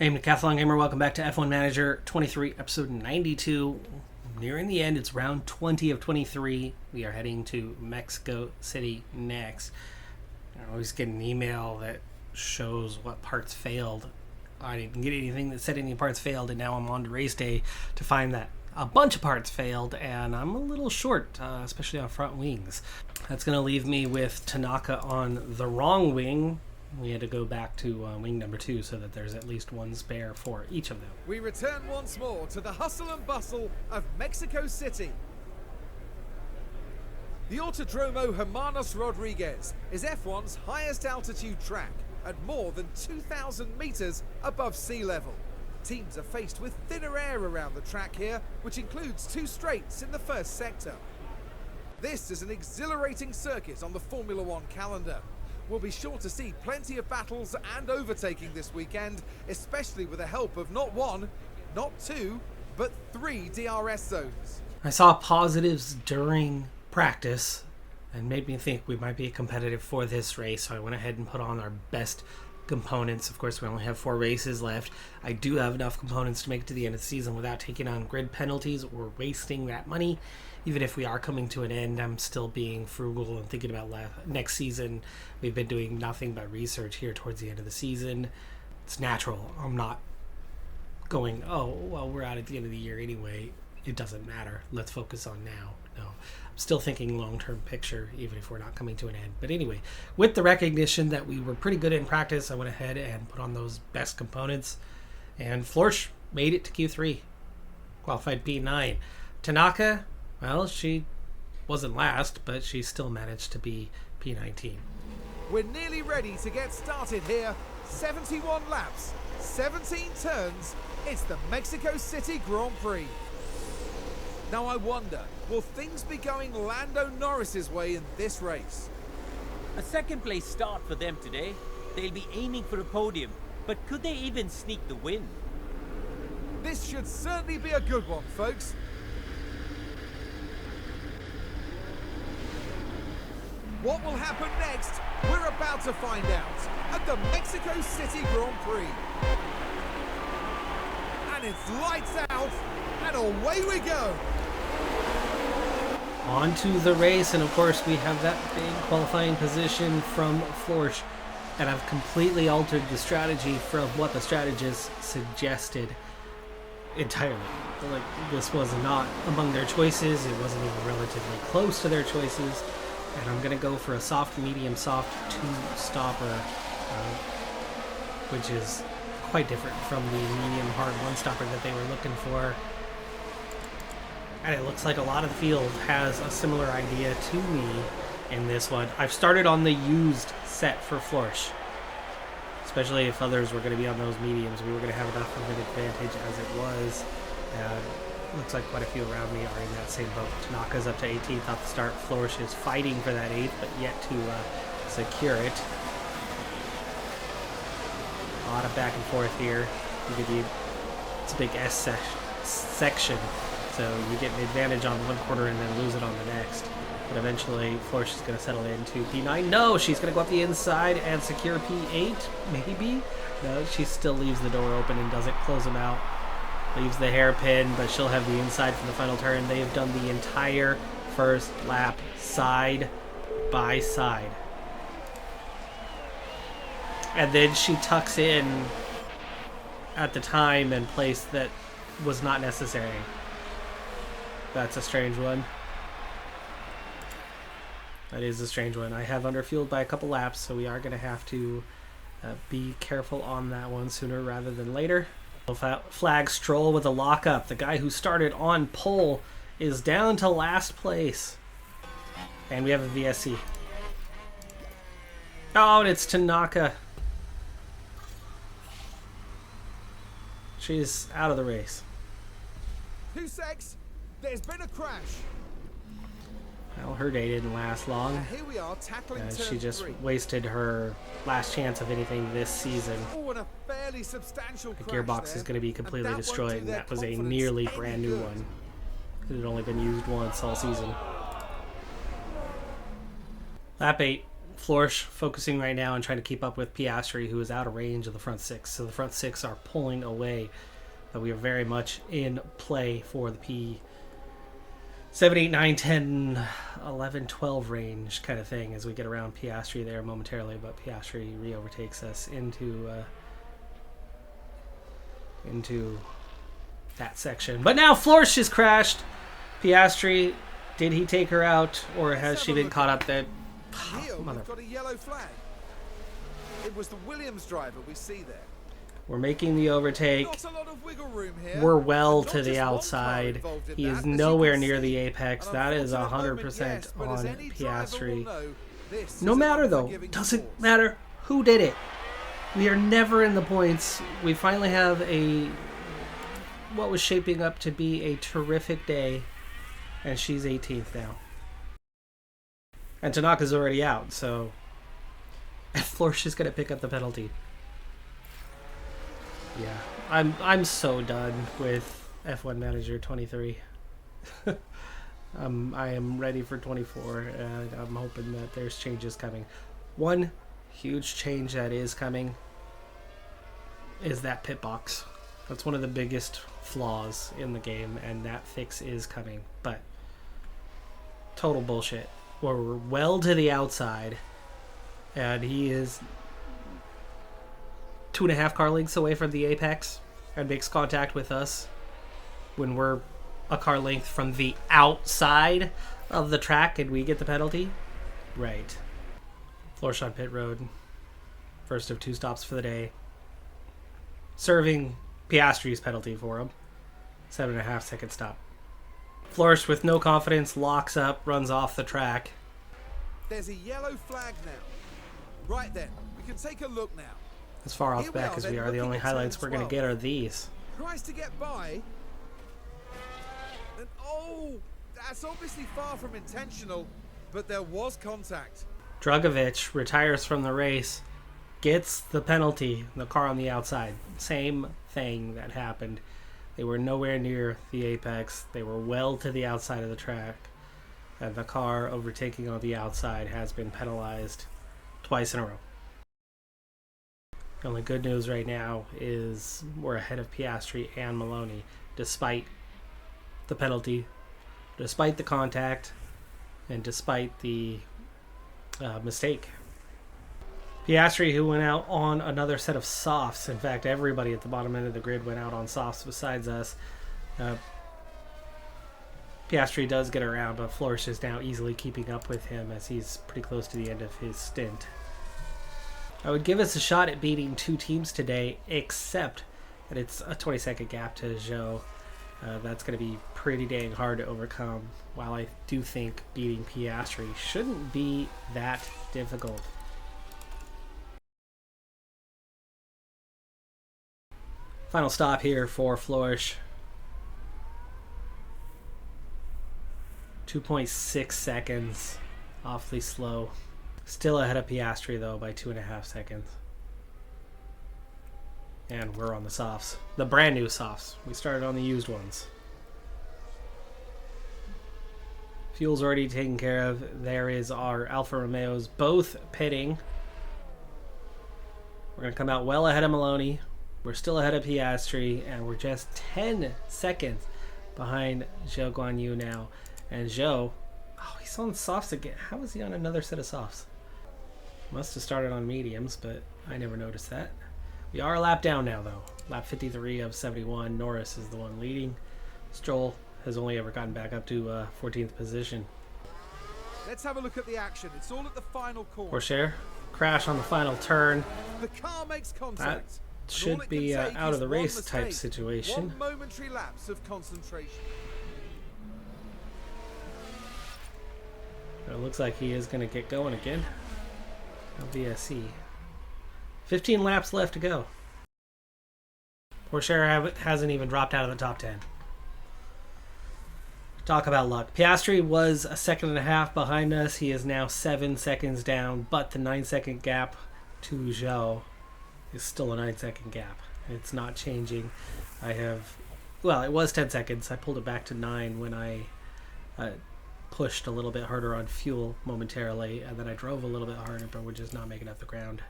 Hey, Decathlon Gamer, welcome back to F1 Manager 23, episode 92. Nearing the end, it's round 20 of 23. We are heading to Mexico City next. I always get an email that shows what parts failed. I didn't get anything that said any parts failed, and now I'm on to race day to find that a bunch of parts failed, and I'm a little short, especially on front wings. That's going to leave me with Tanaka on the wrong wing. We had to go back to wing number 2 so that there's at least one spare for each of them. We return once more to the hustle and bustle of Mexico City. The Autodromo Hermanos Rodriguez is F1's highest altitude track at more than 2,000 meters above sea level. Teams are faced with thinner air around the track here, which includes 2 straights in the first sector. This is an exhilarating circuit on the Formula One calendar. We'll be sure to see plenty of battles and overtaking this weekend, especially with the help of not 1, not 2, but 3 DRS zones. I saw positives during practice and made me think we might be competitive for this race, so I went ahead and put on our best components. Of course, we only have 4 races left. I do have enough components to make it to the end of the season without taking on grid penalties or wasting that money. Even if we are coming to an end, I'm still being frugal and thinking about next season. We've been doing nothing but research here towards the end of the season. It's natural. I'm not going, oh, well, we're out at the end of the year anyway. It doesn't matter. Let's focus on now. No, I'm still thinking long-term picture, even if we're not coming to an end. But anyway, with the recognition that we were pretty good in practice, I went ahead and put on those best components. And Florsch made it to Q3. Qualified P9. Tanaka, well, she wasn't last, but she still managed to be P19. We're nearly ready to get started here. 71 laps, 17 turns. It's the Mexico City Grand Prix. Now I wonder, will things be going Lando Norris's way in this race? A second place start for them today. They'll be aiming for a podium, but could they even sneak the win? This should certainly be a good one, folks. What will happen next? We're about to find out at the Mexico City Grand Prix. And it's lights out, and away we go. On to the race, and of course we have that big qualifying position from Florsch. And I've completely altered the strategy from what the strategist suggested entirely. Like, this was not among their choices. It wasn't even relatively close to their choices. And I'm going to go for a soft, medium, soft 2-stopper, which is quite different from the medium, hard 1-stopper that they were looking for. And it looks like a lot of the field has a similar idea to me in this one. I've started on the used set for Florsch, especially if others were going to be on those mediums. We were going to have enough of an advantage as it was. Looks like quite a few around me are in that same boat. Tanaka's up to 18th off the start. Florsch is fighting for that 8th, but yet to secure it. A lot of back and forth here. It's a big S section, so you get an advantage on one corner and then lose it on the next. But eventually, Florsch is going to settle into P9. No, she's going to go up the inside and secure P8, maybe? No, she still leaves the door open and doesn't close them out. Leaves the hairpin, but she'll have the inside for the final turn. They have done the entire first lap side by side. And then she tucks in at the time and place that was not necessary. That's a strange one. That is a strange one. I have underfueled by a couple laps, so we are going to have to be careful on that one sooner rather than later. Flag Stroll with a lockup. The guy who started on pole is down to last place. And we have a VSC. Oh, and it's Tanaka. She's out of the race. 2 secs. There's been a crash. Well, her day didn't last long. And here we are tackling she just 3. wasted her last chance of anything this season. Oh, and a fairly substantial The crash gearbox there, is going to be completely and that won't destroyed, do and their that was a confidence nearly any brand new good. one. It had only been used once all season. Lap 8. Florsch focusing right now and trying to keep up with Piastri, who is out of range of the front six. So the front six are pulling away. But we are very much in play for the P7, 8, 9, 10, 11, 12 range kind of thing as we get around Piastri there momentarily. But Piastri re-overtakes us into that section. But now Florsch has crashed. Piastri, did he take her out, or has she been caught up there? Here we've got a yellow flag. It was the Williams driver we see there. We're making the overtake. Not a lot of wiggle room here. We're well And not to the just one car outside. involved in He that, is as you nowhere can near see. the apex. An That is unfortunate 100% moment, yes, but as on any driver will Piastri. know, this No is an matter though. unforgiving Doesn't sport. matter who did it. We are never in the points. We finally have what was shaping up to be a terrific day, and she's 18th now. And Tanaka's already out, so Florsch is going to pick up the penalty. Yeah, I'm so done with F1 Manager 23. I am ready for 24, and I'm hoping that there's changes coming. One huge change that is coming is that pit box. That's one of the biggest flaws in the game, and that fix is coming. But total bullshit. We're well to the outside, and he is 2.5 car lengths away from the apex and makes contact with us when we're a car length from the outside of the track and we get the penalty. Right. Florsch on pit road. First of 2 stops for the day. Serving Piastri's penalty for him. 7.5 second stop. Florsch with no confidence locks up, runs off the track. There's a yellow flag now. Right then, we can take a look now. As far off Here we back are as then, we are, the looking only at highlights turn we're going to 12. get are these. Tries to get by. And oh, that's obviously far from intentional, but there was contact. Dragovic retires from the race, gets the penalty, the car on the outside. Same thing that happened. They were nowhere near the apex. They were well to the outside of the track. And the car overtaking on the outside has been penalized twice in a row. The only good news right now is we're ahead of Piastri and Maloney, despite the penalty, despite the contact, and despite the mistake. Piastri, who went out on another set of softs. In fact, everybody at the bottom end of the grid went out on softs besides us. Piastri does get around, but Florsch is now easily keeping up with him as he's pretty close to the end of his stint. I would give us a shot at beating 2 teams today, except that it's a 20-second gap to Zhou. That's going to be pretty dang hard to overcome, while I do think beating Piastri shouldn't be that difficult. Final stop here for Florsch. 2.6 seconds. Awfully slow. Still ahead of Piastri, though, by 2.5 seconds. And we're on the softs. The brand new softs. We started on the used ones. Fuel's already taken care of. There is our Alfa Romeos both pitting. We're going to come out well ahead of Maloney. We're still ahead of Piastri, and we're just 10 seconds behind Zhou Guanyu now. And Zhou, oh, he's on softs again. How is he on another set of softs? Must have started on mediums, but I never noticed that. We are a lap down now, though. Lap 53 of 71. Norris is the one leading. Stroll has only ever gotten back up to 14th position. Let's have a look at the action. It's all at the final corner. Porsche crash on the final turn. The car makes contact. That should be out of the race type situation. One momentary lapse of concentration. It looks like he is going to get going again. VSC. 15 laps left to go. Porsche hasn't even dropped out of the top 10. Talk about luck. Piastri was a second and a half behind us. He is now 7 seconds down, but the 9-second gap to Zhou is still a 9-second gap. It's not changing. It was 10 seconds. I pulled it back to 9 when I pushed a little bit harder on fuel momentarily, and then I drove a little bit harder, but we're just not making up the ground.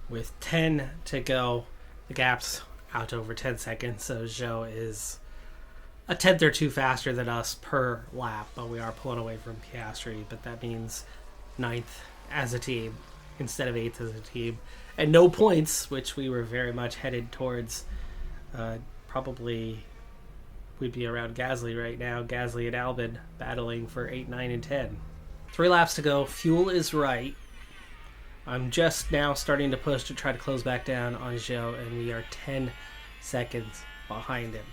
With 10 to go, the gap's out to over 10 seconds, so Zhou is a tenth or two faster than us per lap, but we are pulling away from Piastri, but that means 9th as a team instead of 8th as a team. And no points, which we were very much headed towards. Probably we'd be around Gasly right now. Gasly and Albon battling for 8, 9, and 10. 3 laps to go. Fuel is right. I'm just now starting to push to try to close back down on Zhou, and we are 10 seconds behind him.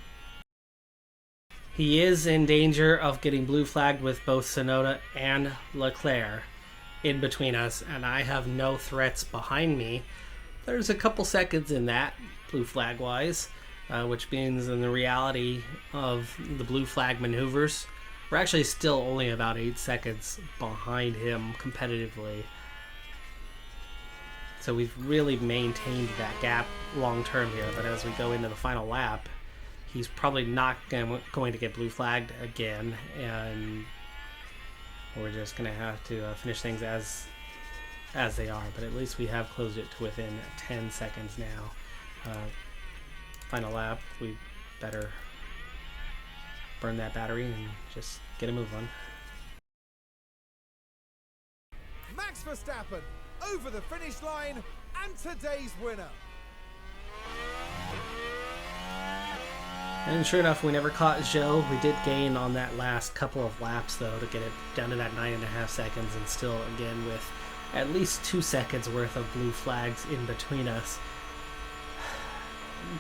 He is in danger of getting blue flagged with both Tsunoda and Leclerc in between us, and I have no threats behind me. There's a couple seconds in that, blue flag wise, which means in the reality of the blue flag maneuvers, we're actually still only about 8 seconds behind him competitively. So we've really maintained that gap long term here, but as we go into the final lap, he's probably not going to get blue flagged again, and we're just going to have to finish things as they are. But at least we have closed it to within 10 seconds now. Final lap, we better burn that battery and just get a move on. Max Verstappen over the finish line and today's winner. And sure enough, we never caught Zhou. We did gain on that last couple of laps, though, to get it down to that 9.5 seconds, and still, again, with at least 2 seconds worth of blue flags in between us.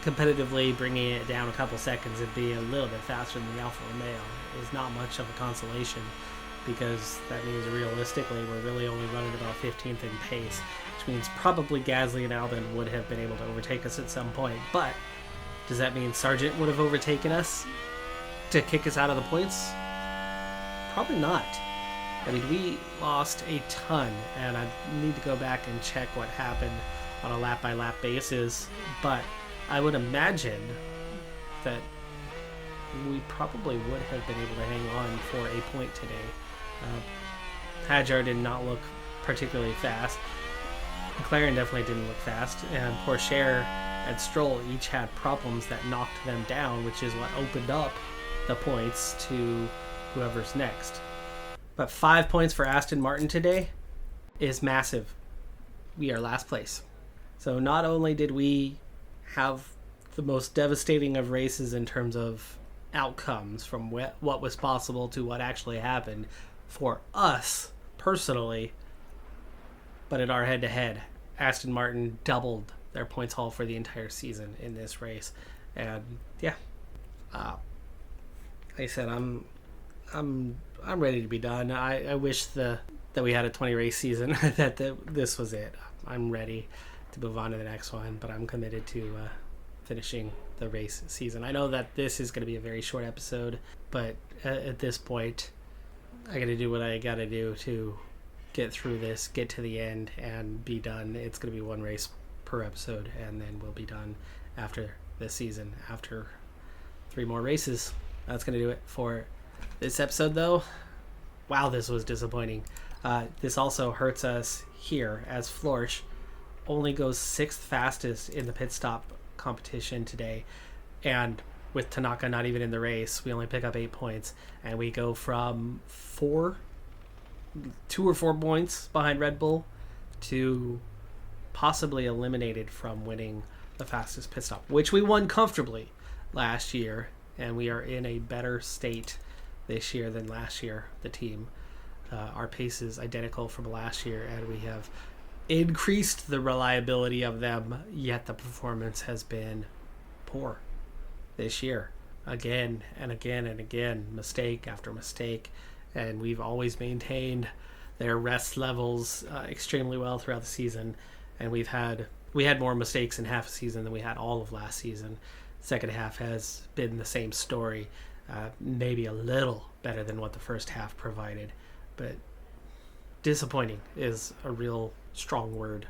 Competitively bringing it down a couple seconds and being a little bit faster than the Alfa Romeo is not much of a consolation, because that means realistically we're really only running about 15th in pace, which means probably Gasly and Albon would have been able to overtake us at some point. But does that mean Sargent would have overtaken us to kick us out of the points? Probably not. I mean, we lost a ton, and I need to go back and check what happened on a lap-by-lap basis, but I would imagine that we probably would have been able to hang on for a point today. Hadjar did not look particularly fast. McLaren definitely didn't look fast, and Pourchaire and Stroll each had problems that knocked them down, which is what opened up the points to whoever's next. But 5 points for Aston Martin today is massive. We are last place. So not only did we have the most devastating of races in terms of outcomes from what was possible to what actually happened for us personally, but in our head-to-head, Aston Martin doubled their points haul for the entire season in this race. And yeah, like I said, I'm ready to be done. I wish that we had a 20 race season, that this was it. I'm ready to move on to the next one, but I'm committed to finishing the race season. I know that this is going to be a very short episode, but at this point, I got to do what I got to do to get through this, get to the end, and be done. It's going to be 1 race per episode, and then we'll be done after this season, after 3 more races. That's going to do it for this episode, though. Wow, this was disappointing. This also hurts us here, as Florsch only goes 6th fastest in the pit stop competition today, and with Tanaka not even in the race, we only pick up 8 points, and we go from 2 or 4 points behind Red Bull to possibly eliminated from winning the fastest pit stop, which we won comfortably last year, and we are in a better state this year than last year, the team. Our pace is identical from last year, and we have increased the reliability of them, yet the performance has been poor this year. Again and again and again, mistake after mistake, and we've always maintained their rest levels extremely well throughout the season, and we had more mistakes in half a season than we had all of last season. Second half has been the same story, maybe a little better than what the first half provided, but disappointing is a real strong word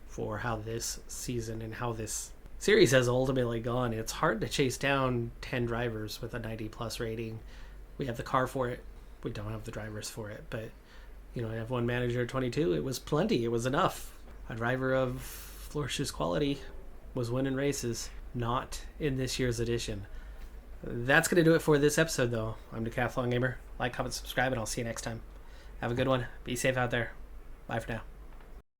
for how this season and how this series has ultimately gone. It's hard to chase down 10 drivers with a 90 plus rating. We have the car for it. we don't have the drivers for it. But, F1 Manager 22, it was plenty. It was enough. A driver of Florsch's quality was winning races, not in this year's edition. That's going to do it for this episode, though. I'm Decathlon Gamer. Like, comment, subscribe, and I'll see you next time. Have a good one. Be safe out there. Bye for now.